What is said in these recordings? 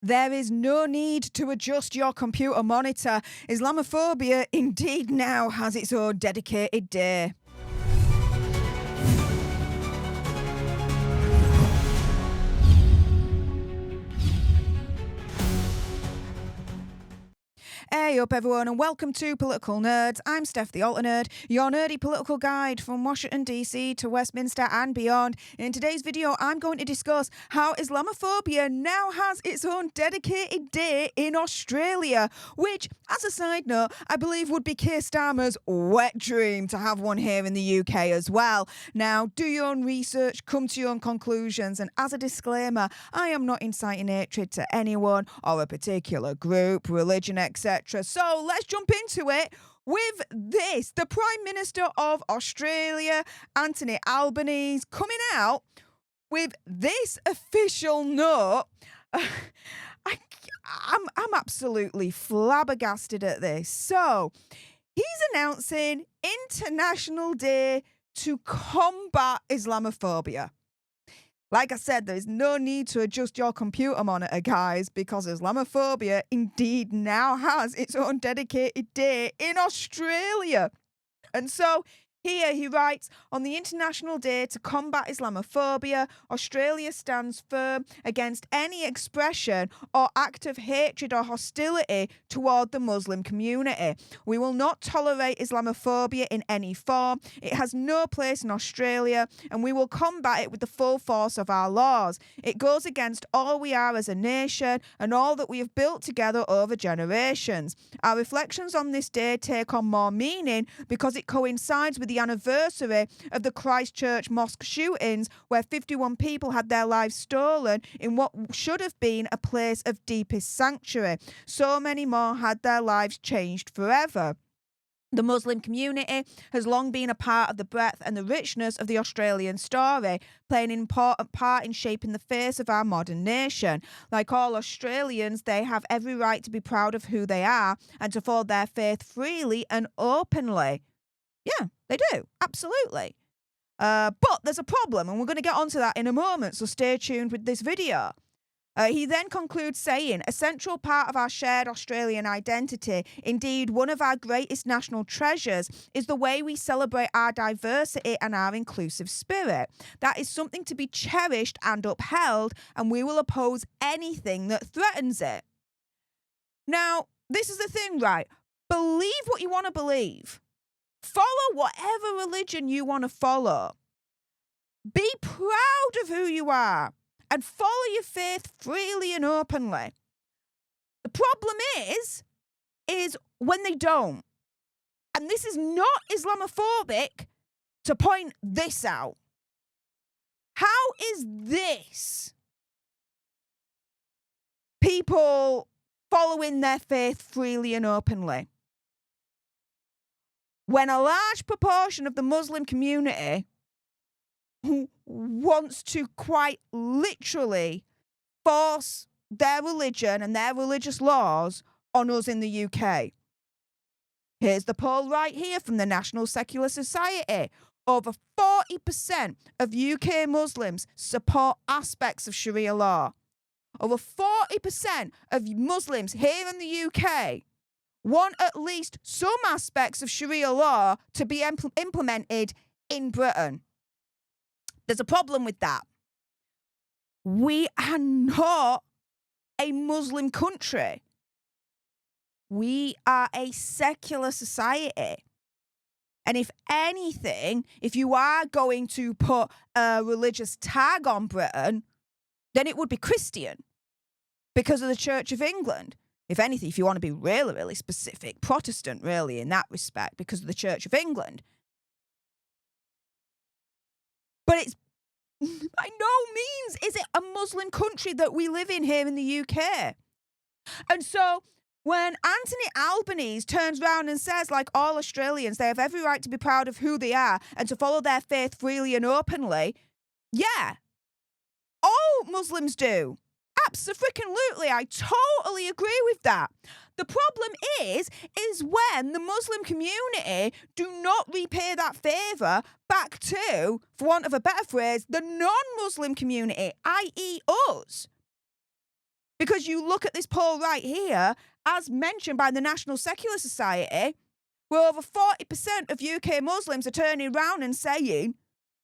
There is no need to adjust your computer monitor. Islamophobia indeed now has its own dedicated day. Hey up everyone and welcome to Political Nerds. I'm Steph the Alter Nerd, your nerdy political guide from Washington DC to Westminster and beyond. In today's video I'm going to discuss how Islamophobia now has its own dedicated day in Australia, which, as a side note, I believe would be Keir Starmer's wet dream to have one here in the UK as well. Now, do your own research, come to your own conclusions, and as a disclaimer, I am not inciting hatred to anyone or a particular group, religion, etc. So let's jump into it with this. The Prime Minister of Australia, Anthony Albanese, coming out with this official note. I'm absolutely flabbergasted at this. So he's announcing International Day to combat Islamophobia. Like I said, there is no need to adjust your computer monitor, guys, because Islamophobia indeed now has its own dedicated day in Australia. And so here he writes, on the International Day to combat Islamophobia, Australia stands firm against any expression or act of hatred or hostility toward the Muslim community. We will not tolerate Islamophobia in any form. It has no place in Australia, and we will combat it with the full force of our laws. It goes against all we are as a nation and all that we have built together over generations. Our reflections on this day take on more meaning because it coincides with the anniversary of the Christchurch mosque shootings, where 51 people had their lives stolen in what should have been a place of deepest sanctuary. So many more had their lives changed forever. The Muslim community has long been a part of the breadth and the richness of the Australian story, playing an important part in shaping the face of our modern nation. Like all Australians, they have every right to be proud of who they are and to follow their faith freely and openly. Yeah, they do. Absolutely. But there's a problem, and we're going to get onto that in a moment, so stay tuned with this video. He then concludes saying, a central part of our shared Australian identity, indeed one of our greatest national treasures, is the way we celebrate our diversity and our inclusive spirit. That is something to be cherished and upheld, and we will oppose anything that threatens it. Now, this is the thing, right? Believe what you want to believe. Follow whatever religion you want to follow. Be proud of who you are and follow your faith freely and openly. The problem is when they don't. And this is not Islamophobic to point this out. How is this people following their faith freely and openly, when a large proportion of the Muslim community wants to quite literally force their religion and their religious laws on us in the UK? Here's the poll right here from the National Secular Society. Over 40% of UK Muslims support aspects of Sharia law. Over 40% of Muslims here in the UK want at least some aspects of Sharia law to be implemented in Britain. There's a problem with that. We are not a Muslim country. We are a secular society. And if anything, if you are going to put a religious tag on Britain, then it would be Christian because of the Church of England. If anything, if you want to be really, really specific, Protestant, really, in that respect, because of the Church of England. But it's by no means is it a Muslim country that we live in here in the UK. And so when Anthony Albanese turns around and says, like all Australians, they have every right to be proud of who they are and to follow their faith freely and openly, yeah, all Muslims do. Absolutely, I totally agree with that. The problem is when the Muslim community do not repay that favour back to, for want of a better phrase, the non-Muslim community, i.e. us. Because you look at this poll right here, as mentioned by the National Secular Society, where over 40% of UK Muslims are turning around and saying,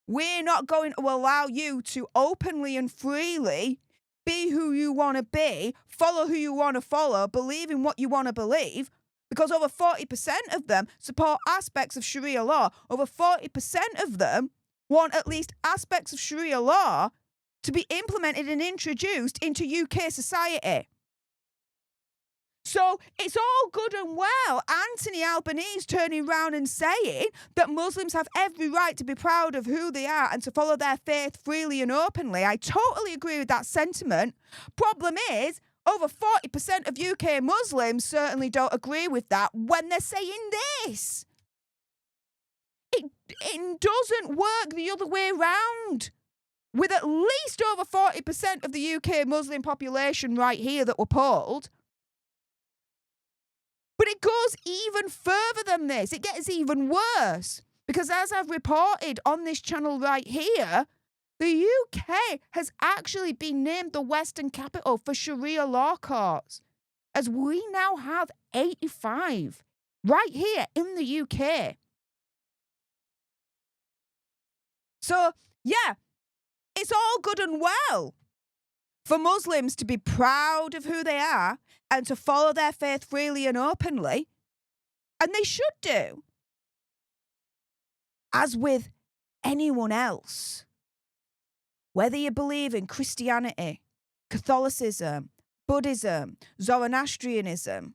we're not going to allow you to openly and freely be who you want to be, follow who you want to follow, believe in what you want to believe, because over 40% of them support aspects of Sharia law. Over 40% of them want at least aspects of Sharia law to be implemented and introduced into UK society. So it's all good and well Anthony Albanese turning around and saying that Muslims have every right to be proud of who they are and to follow their faith freely and openly. I totally agree with that sentiment. Problem is, over 40% of UK Muslims certainly don't agree with that when they're saying this. It doesn't work the other way round. With at least over 40% of the UK Muslim population right here that were polled. But it goes even further than this. It gets even worse. Because as I've reported on this channel right here, the UK has actually been named the Western capital for Sharia law courts. As we now have 85 right here in the UK. So, yeah, it's all good and well for Muslims to be proud of who they are and to follow their faith freely and openly. And they should do. As with anyone else. Whether you believe in Christianity, Catholicism, Buddhism, Zoroastrianism,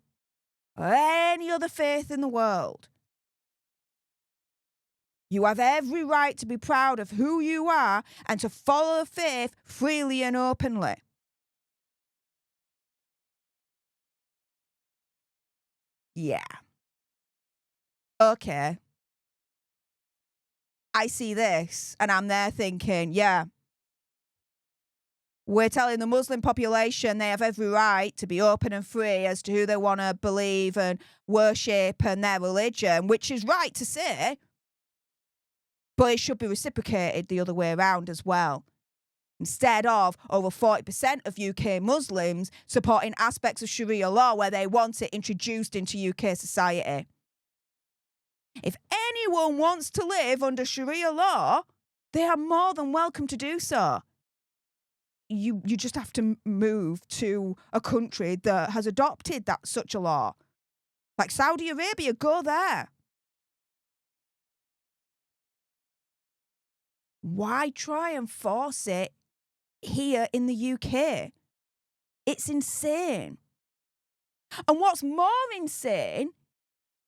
or any other faith in the world, you have every right to be proud of who you are and to follow the faith freely and openly. Yeah. Okay. I see this and I'm there thinking, yeah, we're telling the Muslim population they have every right to be open and free as to who they want to believe and worship and their religion, which is right to say, but it should be reciprocated the other way around as well. Instead of over 40% of UK Muslims supporting aspects of Sharia law where they want it introduced into UK society. If anyone wants to live under Sharia law, they are more than welcome to do so. You just have to move to a country that has adopted such a law. Like Saudi Arabia, go there. Why try and force it here in the UK? It's insane. And what's more insane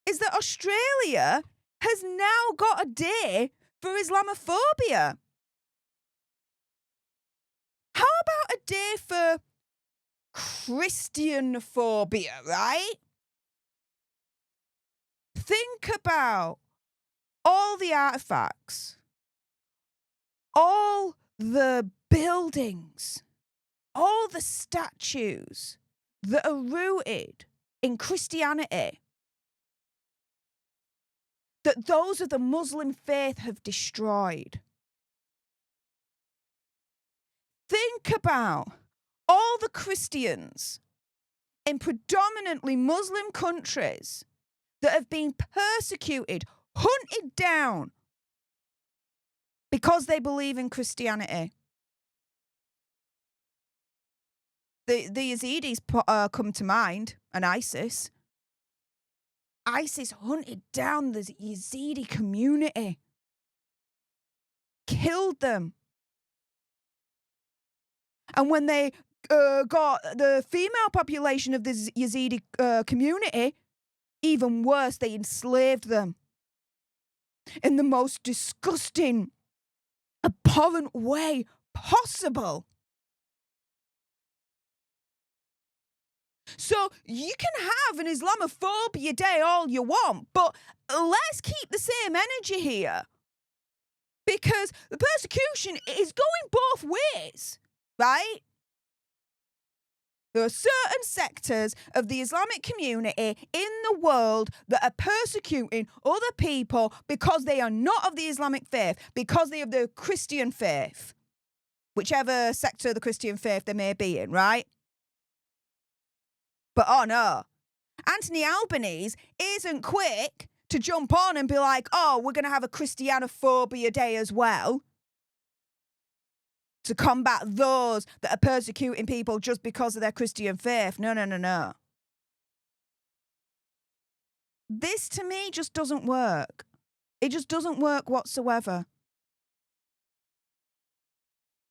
is that Australia has now got a day for Islamophobia. How about a day for Christianophobia, right? Think about all the artifacts, all the buildings, all the statues that are rooted in Christianity, that those of the Muslim faith have destroyed. Think about all the Christians in predominantly Muslim countries that have been persecuted, hunted down because they believe in Christianity. The Yazidis come to mind, and ISIS. ISIS hunted down the Yazidi community, killed them. And when they got the female population of the Yazidi community, even worse, they enslaved them in the most disgusting, abhorrent way possible. So you can have an Islamophobia day all you want, but let's keep the same energy here. Because the persecution is going both ways, right? There are certain sectors of the Islamic community in the world that are persecuting other people because they are not of the Islamic faith, because they are of the Christian faith, whichever sector of the Christian faith they may be in, right? But oh no, Anthony Albanese isn't quick to jump on and be like, oh, we're going to have a Christianophobia day as well, to combat those that are persecuting people just because of their Christian faith. No, no, no, no. This, to me, just doesn't work. It just doesn't work whatsoever.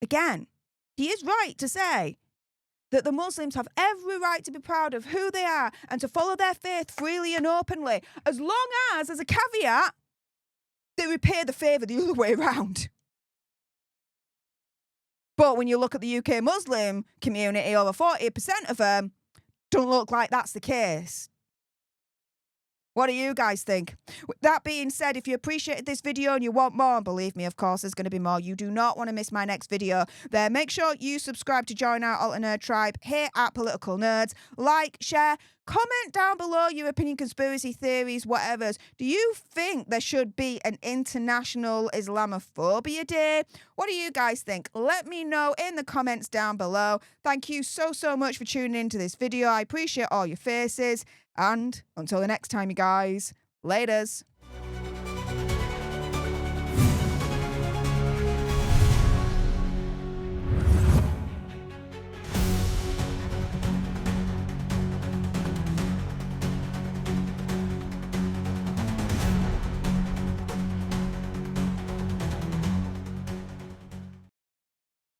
Again, he is right to say that the Muslims have every right to be proud of who they are and to follow their faith freely and openly, as long as a caveat, they repay the favour the other way around. But when you look at the UK Muslim community, over 40% of them don't look like that's the case. What do you guys think? With that being said, if you appreciated this video and you want more, and believe me, of course, there's going to be more. You do not want to miss my next video. Then make sure you subscribe to join our Alter Nerd tribe here at Political Nerds. Like, share, comment down below your opinion, conspiracy theories, whatevers. Do you think there should be an International Islamophobia Day? What do you guys think? Let me know in the comments down below. Thank you so much for tuning into this video. I appreciate all your faces. And until the next time, you guys, laters.